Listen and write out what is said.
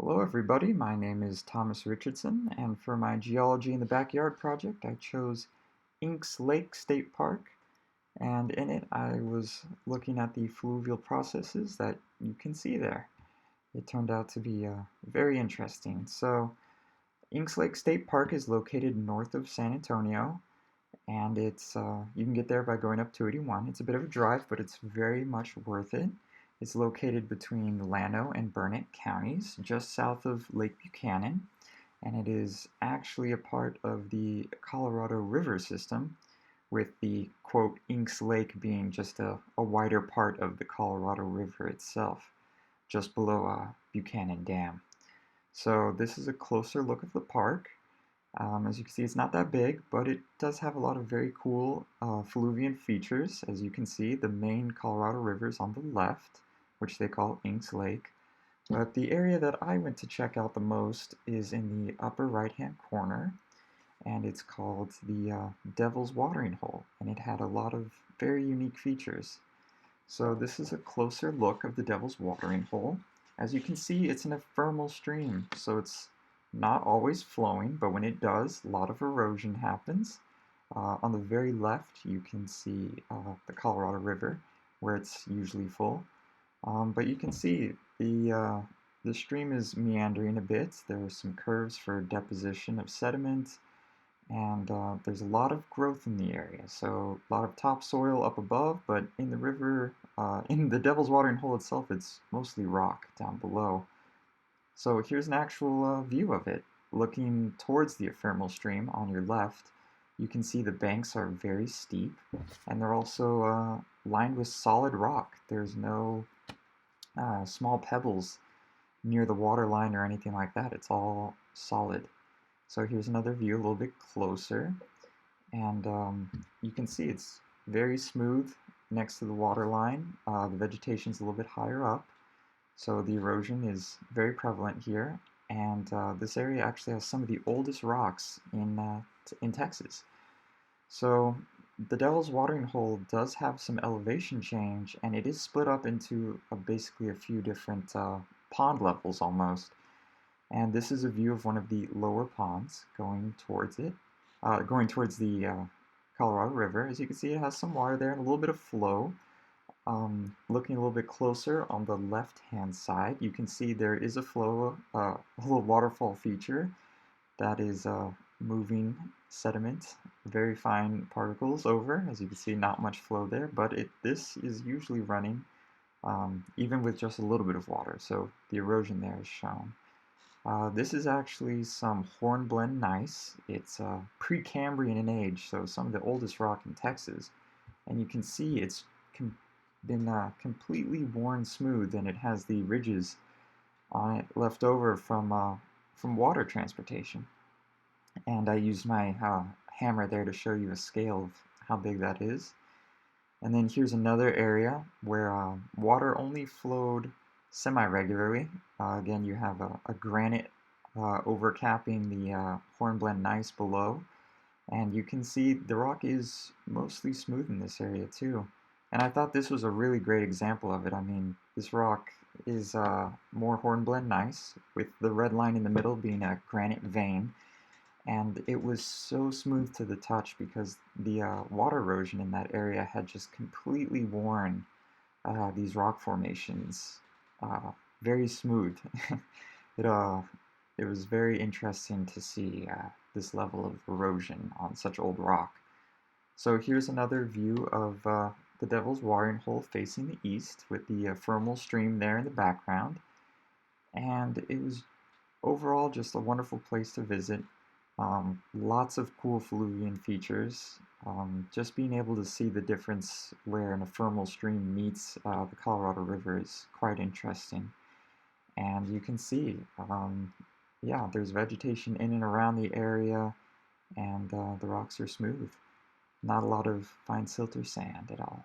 Hello everybody, my name is Thomas Richardson, and for my Geology in the Backyard project I chose Inks Lake State Park, and in it I was looking at the fluvial processes that you can see there. It turned out to be very interesting. So Inks Lake State Park is located north of San Antonio, and you can get there by going up 281. It's a bit of a drive, but it's very much worth it. It's located between Llano and Burnett counties, just south of Lake Buchanan, and it is actually a part of the Colorado River system, with the quote Inks Lake being just a wider part of the Colorado River itself, just below Buchanan Dam. So this is a closer look of the park. As you can see, it's not that big, but it does have a lot of very cool fluvian features. As you can see, the main Colorado River is on the left, which they call Inks Lake. But the area that I went to check out the most is in the upper right-hand corner, and it's called the Devil's Watering Hole, and it had a lot of very unique features. So this is a closer look of the Devil's Watering Hole. As you can see, it's an ephemeral stream, so it's not always flowing, but when it does, a lot of erosion happens. On the very left, you can see the Colorado River, where it's usually full. But you can see the stream is meandering a bit. There are some curves for deposition of sediment, and there's a lot of growth in the area. So a lot of topsoil up above, but in the river, in the Devil's Watering Hole itself, it's mostly rock down below. So here's an actual view of it. Looking towards the ephemeral stream on your left, you can see the banks are very steep, and they're also lined with solid rock. There's no small pebbles near the water line or anything like that. It's all solid. So here's another view a little bit closer, and you can see it's very smooth next to the water line. The vegetation's a little bit higher up, so the erosion is very prevalent here, and this area actually has some of the oldest rocks in Texas. So the Devil's Watering Hole does have some elevation change, and it is split up into basically a few different pond levels almost. And this is a view of one of the lower ponds going towards it, going towards the Colorado River. As you can see, it has some water there and a little bit of flow. Looking a little bit closer on the left-hand side, you can see there is a flow, a little waterfall feature that is moving sediment, very fine particles over. As you can see, not much flow there, but this is usually running even with just a little bit of water, so the erosion there is shown. This is actually some hornblende gneiss. It's Precambrian in age, so some of the oldest rock in Texas. And you can see it's been completely worn smooth, and it has the ridges on it left over from water transportation. And I used my hammer there to show you a scale of how big that is. And then here's another area where water only flowed semi-regularly. Again, you have a granite overcapping the hornblende gneiss below, and you can see the rock is mostly smooth in this area too. And I thought this was a really great example of it. I mean, this rock is more hornblende gneiss, with the red line in the middle being a granite vein, and it was so smooth to the touch because the water erosion in that area had just completely worn these rock formations very smooth. it, uh, it was very interesting to see this level of erosion on such old rock. So here's another view of the Devil's Watering Hole facing the east, with the ephemeral stream there in the background. And it was overall just a wonderful place to visit. Lots of cool fluvian features. Just being able to see the difference where an ephemeral stream meets the Colorado River is quite interesting. And you can see, yeah, there's vegetation in and around the area, and the rocks are smooth. Not a lot of fine silt or sand at all.